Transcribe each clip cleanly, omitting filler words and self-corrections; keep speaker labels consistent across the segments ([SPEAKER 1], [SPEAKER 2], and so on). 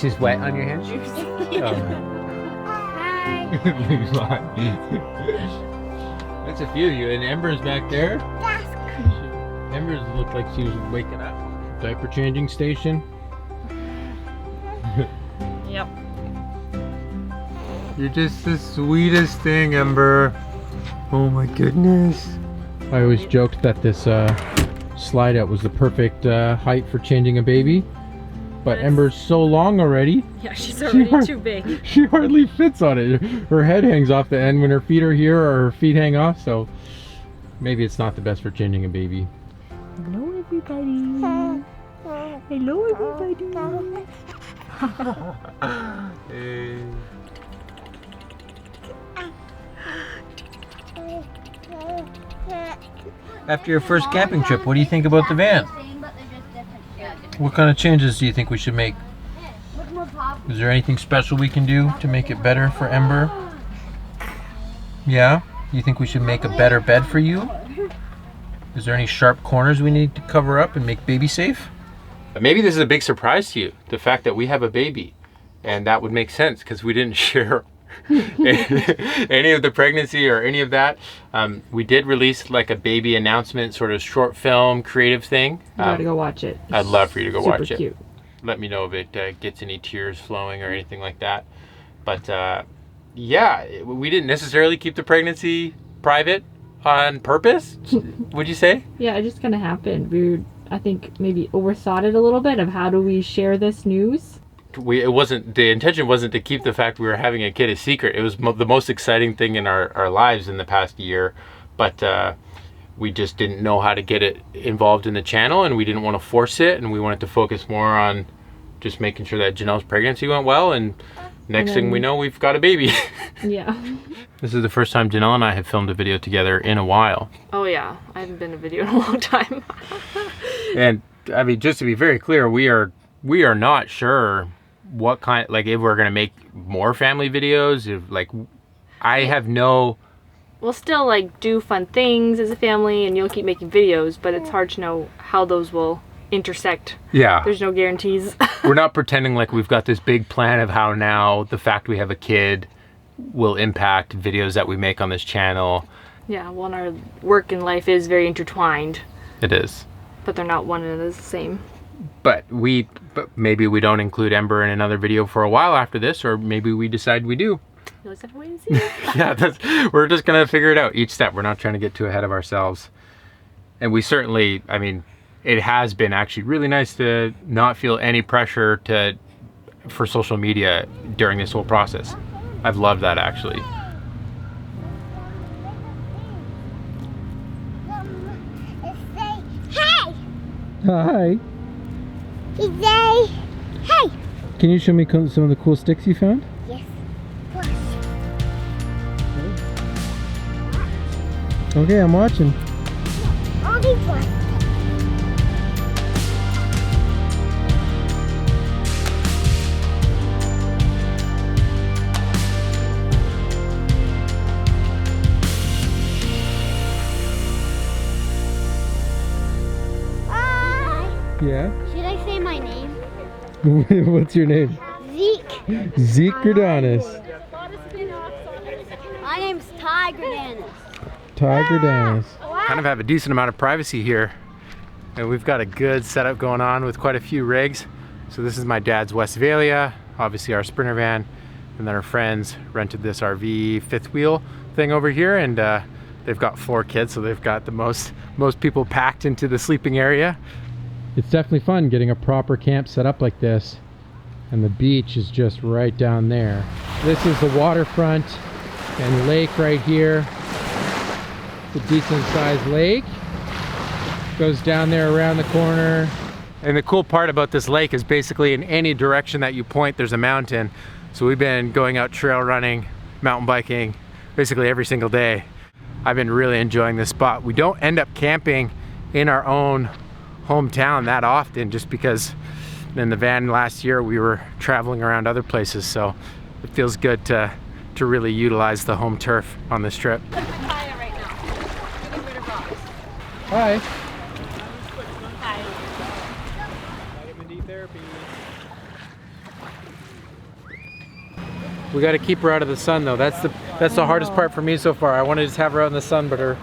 [SPEAKER 1] juice is wet on your hands?
[SPEAKER 2] Hi.
[SPEAKER 1] That's a few of you. And Ember's back there. Ember's looked like she was waking up. Diaper changing station.
[SPEAKER 2] Yep.
[SPEAKER 1] You're just the sweetest thing, Ember. Oh my goodness. I always joked that this slide out was the perfect height for changing a baby. But Ember's so long already.
[SPEAKER 2] Yeah, she's already too big.
[SPEAKER 1] She hardly fits on it. Her head hangs off the end when her feet are here, or her feet hang off, so maybe it's not the best for changing a baby.
[SPEAKER 2] Hello, everybody. Hello, everybody.
[SPEAKER 1] Hey. After your first camping trip, what do you think about the van? What kind of changes do you think we should make? Is there anything special we can do to make it better for Ember? Yeah? You think we should make a better bed for you? Is there any sharp corners we need to cover up and make baby safe? Maybe this is a big surprise to you, the fact that we have a baby. And that would make sense because we didn't share any of the pregnancy or any of that. We did release like a baby announcement, sort of short film, creative thing.
[SPEAKER 2] You gotta go watch it.
[SPEAKER 1] I'd love for you to go watch it.
[SPEAKER 2] Cute.
[SPEAKER 1] Let me know if it gets any tears flowing or anything like that. But yeah, we didn't necessarily keep the pregnancy private on purpose, would you say?
[SPEAKER 2] Yeah, it just kind of happened. I think maybe overthought it a little bit of how do we share this news.
[SPEAKER 1] The intention wasn't to keep the fact we were having a kid a secret. It was the most exciting thing in our lives in the past year, but we just didn't know how to get it involved in the channel, and we didn't want to force it, and we wanted to focus more on just making sure that Janelle's pregnancy went well, and next thing we know, we've got a baby.
[SPEAKER 2] Yeah.
[SPEAKER 1] This is the first time Janelle and I have filmed a video together in a while.
[SPEAKER 2] Oh yeah, I haven't been in a video in a long time.
[SPEAKER 1] And I mean, just to be very clear, we are not sure what kind, like if we're gonna make more family videos, if like I have no.
[SPEAKER 2] We'll still like do fun things as a family, and you'll keep making videos, but it's hard to know how those will intersect.
[SPEAKER 1] Yeah.
[SPEAKER 2] There's no guarantees.
[SPEAKER 1] We're not pretending like we've got this big plan of how now the fact we have a kid will impact videos that we make on this channel.
[SPEAKER 2] Yeah, well, our work and life is very intertwined.
[SPEAKER 1] It is.
[SPEAKER 2] But they're not one and the same.
[SPEAKER 1] But maybe we don't include Ember in another video for a while after this, or maybe we decide we do.
[SPEAKER 2] You'll just have to wait and see.
[SPEAKER 1] Yeah, we're just gonna figure it out each step. We're not trying to get too ahead of ourselves. And we certainly, I mean, it has been actually really nice to not feel any pressure for social media during this whole process. I've loved that actually.
[SPEAKER 3] Hey!
[SPEAKER 1] Hi.
[SPEAKER 3] Today, hey!
[SPEAKER 1] Can you show me some of the cool sticks you found?
[SPEAKER 3] Yes. Watch.
[SPEAKER 1] Okay, I'm watching.
[SPEAKER 3] All these ones.
[SPEAKER 1] Yeah?
[SPEAKER 3] Should I say my name?
[SPEAKER 1] What's your name?
[SPEAKER 3] Zeke.
[SPEAKER 1] Zeke Gordanis.
[SPEAKER 3] My name's Ty Gordanis.
[SPEAKER 1] Ty Gordanis. Kind of have a decent amount of privacy here. And we've got a good setup going on with quite a few rigs. So this is my dad's Westphalia, obviously our Sprinter van. And then our friends rented this RV fifth wheel thing over here, and they've got 4 kids, so they've got the most people packed into the sleeping area. It's definitely fun getting a proper camp set up like this, and the beach is just right down there. This is the waterfront and lake right here. It's a decent sized lake. Goes down there around the corner. And the cool part about this lake is basically in any direction that you point, there's a mountain. So we've been going out trail running, mountain biking, basically every single day. I've been really enjoying this spot. We don't end up camping in our own hometown that often, just because in the van last year we were traveling around other places, so it feels good to really utilize the home turf on this trip. Hi. Vitamin D therapy. We got to keep her out of the sun though. That's the hardest part for me so far. I want to just have her out in the sun, but her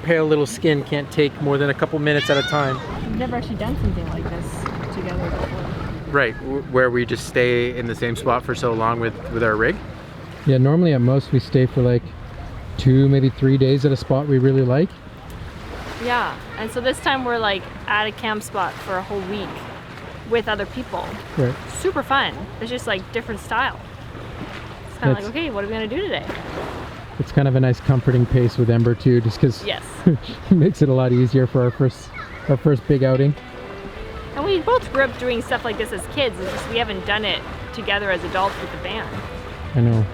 [SPEAKER 1] pale little skin can't take more than a couple minutes at a time.
[SPEAKER 2] We've never actually done something like this together before.
[SPEAKER 1] Right, where we just stay in the same spot for so long with our rig.
[SPEAKER 4] Yeah, normally at most we stay for like 2, maybe 3 days at a spot we really like.
[SPEAKER 2] Yeah, and so this time we're like at a camp spot for a whole week with other people.
[SPEAKER 4] Right.
[SPEAKER 2] Super fun. It's just like different style. It's kind of like, okay, what are we gonna do today?
[SPEAKER 4] It's kind of a nice comforting pace with Ember too, just because
[SPEAKER 2] Yes.
[SPEAKER 4] it makes it a lot easier for our first big outing.
[SPEAKER 2] And we both grew up doing stuff like this as kids. It's just we haven't done it together as adults with the band.
[SPEAKER 4] I know.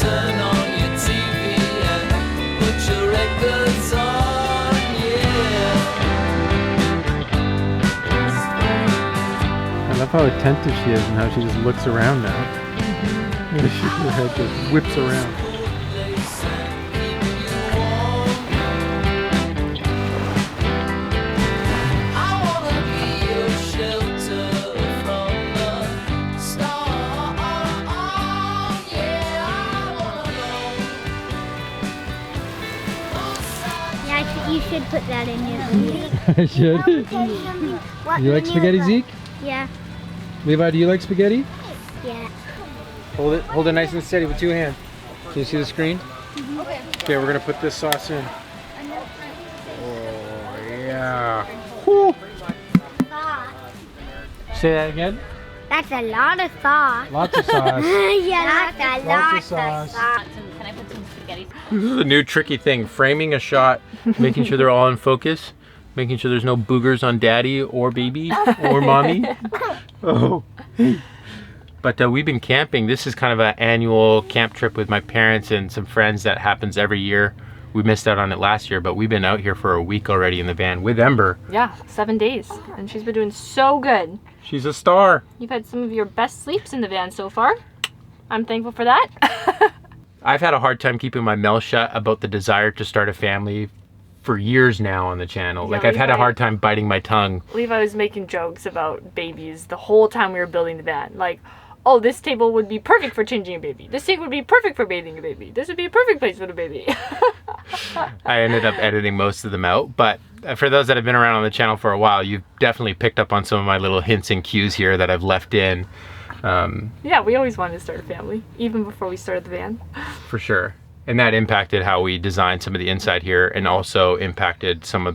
[SPEAKER 5] Turn on your TV and put your records on, yeah.
[SPEAKER 1] I love how attentive she is and how she just looks around now. Her head just whips around.
[SPEAKER 3] You should put that in your video.
[SPEAKER 4] I should. You like spaghetti, Zeke?
[SPEAKER 3] Yeah.
[SPEAKER 4] Levi, do you like spaghetti?
[SPEAKER 3] Yeah.
[SPEAKER 1] Hold it nice and steady with 2 hands. Can you see the screen? Okay, we're gonna put this sauce in. Oh yeah. Whew. Say that again.
[SPEAKER 3] That's a lot of sauce.
[SPEAKER 4] Lots of sauce.
[SPEAKER 3] Yeah, that's a lot
[SPEAKER 4] Lots of sauce.
[SPEAKER 2] Can I put some spaghetti?
[SPEAKER 1] This is a new tricky thing. Framing a shot, making sure they're all in focus, making sure there's no boogers on daddy or baby or mommy. Oh. But we've been camping. This is kind of an annual camp trip with my parents and some friends that happens every year. We missed out on it last year, but we've been out here for a week already in the van with Ember.
[SPEAKER 2] Yeah, 7 days. And she's been doing so good.
[SPEAKER 1] She's a star.
[SPEAKER 2] You've had some of your best sleeps in the van so far. I'm thankful for that.
[SPEAKER 1] I've had a hard time keeping my mouth shut about the desire to start a family for years now on the channel.
[SPEAKER 2] Yeah,
[SPEAKER 1] like I've had a
[SPEAKER 2] Levi-
[SPEAKER 1] hard time biting my tongue.
[SPEAKER 2] Levi was making jokes about babies the whole time we were building the van. Like, oh, this table would be perfect for changing a baby. This table would be perfect for bathing a baby. This would be a perfect place for the baby.
[SPEAKER 1] I ended up editing most of them out, but for those that have been around on the channel for a while, you've definitely picked up on some of my little hints and cues here that I've left in.
[SPEAKER 2] Yeah, we always wanted to start a family, even before we started the van.
[SPEAKER 1] For sure. And that impacted how we designed some of the inside here, and also impacted some of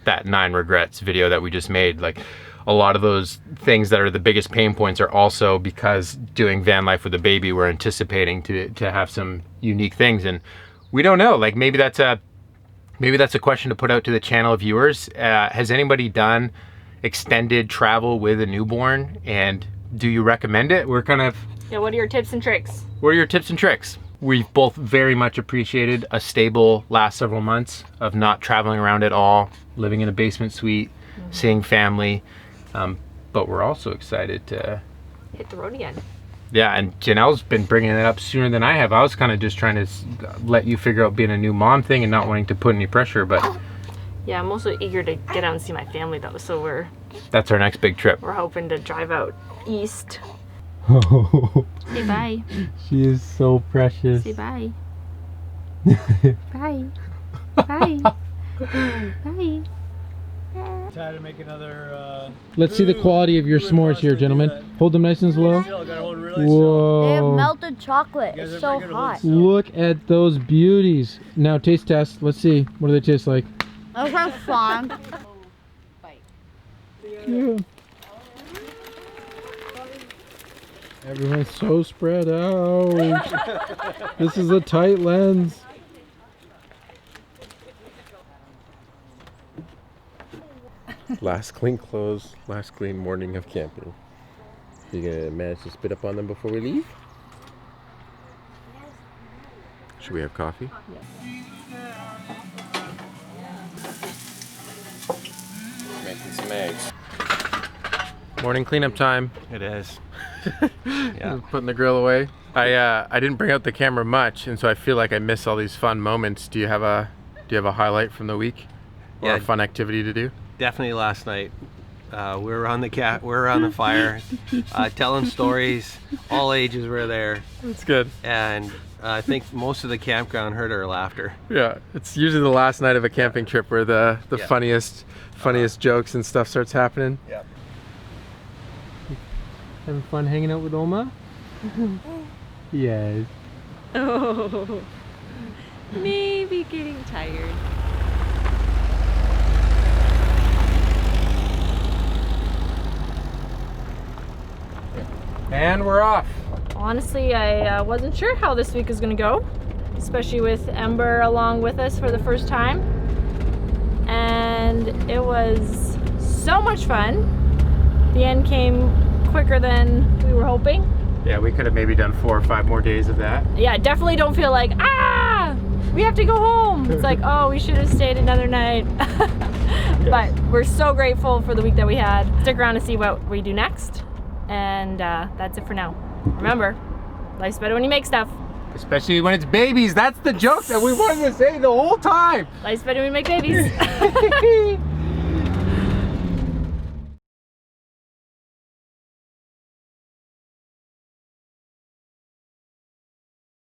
[SPEAKER 1] that 9 regrets video that we just made. Like a lot of those things that are the biggest pain points are also because doing van life with a baby, we're anticipating to have some unique things, and we don't know. Like maybe that's a question to put out to the channel viewers. Has anybody done extended travel with a newborn, and do you recommend it? We're kind of...
[SPEAKER 2] Yeah, what are your tips and tricks?
[SPEAKER 1] What are your tips and tricks? We've both very much appreciated a stable last several months of not traveling around at all, living in a basement suite, seeing family. But we're also excited to
[SPEAKER 2] Hit the road again.
[SPEAKER 1] Yeah, and Janelle's been bringing it up sooner than I have. I was kind of just trying to let you figure out being a new mom thing and not wanting to put any pressure, but
[SPEAKER 2] Yeah, I'm also eager to get out and see my family though, so
[SPEAKER 1] that's our next big trip.
[SPEAKER 2] we're hoping to drive out east.
[SPEAKER 4] Oh,
[SPEAKER 2] Say bye.
[SPEAKER 4] she is so precious.
[SPEAKER 2] Say bye. Bye. Bye. Bye.
[SPEAKER 6] Try to make another.
[SPEAKER 4] Let's see the quality of your s'mores here, gentlemen. Hold them nice and slow. Whoa.
[SPEAKER 3] melted chocolate.
[SPEAKER 6] guys
[SPEAKER 3] It's
[SPEAKER 6] are
[SPEAKER 3] so
[SPEAKER 6] making a
[SPEAKER 3] hot.
[SPEAKER 4] Look at those beauties. Now taste test. Let's see. What do they taste like?
[SPEAKER 3] Those are fun.
[SPEAKER 4] Yeah. Everyone's so spread out. This is a tight lens.
[SPEAKER 1] Last clean clothes, last clean morning of camping. You gonna manage to spit up on them before we leave? Should we have coffee? Making some eggs. Morning cleanup time.
[SPEAKER 7] It is.
[SPEAKER 1] Yeah. Putting the grill away. I didn't bring out the camera much, and so I feel like I miss all these fun moments. Do you have a highlight from the week, or a fun activity to do?
[SPEAKER 7] Definitely last night. We were around the fire, telling stories. All ages were there.
[SPEAKER 1] That's good.
[SPEAKER 7] And I think most of the campground heard our laughter.
[SPEAKER 1] Yeah, it's usually the last night of a camping trip where the funniest jokes and stuff starts happening.
[SPEAKER 7] Yeah.
[SPEAKER 1] Having fun hanging out with Oma? Yes.
[SPEAKER 8] Oh, maybe getting tired.
[SPEAKER 1] And we're off.
[SPEAKER 2] Honestly, I wasn't sure how this week was gonna go, especially with Ember along with us for the first time. And it was so much fun. The end came quicker than we were hoping.
[SPEAKER 1] Yeah, we could have maybe done 4 or 5 more days of that.
[SPEAKER 2] Yeah, definitely don't feel like, we have to go home. It's like, oh, we should have stayed another night. But we're so grateful for the week that we had. Stick around to see what we do next. And that's it for now. Remember, life's better when you make stuff.
[SPEAKER 1] Especially when it's babies. That's the joke that we wanted to say the whole time.
[SPEAKER 2] Life's better when you make babies.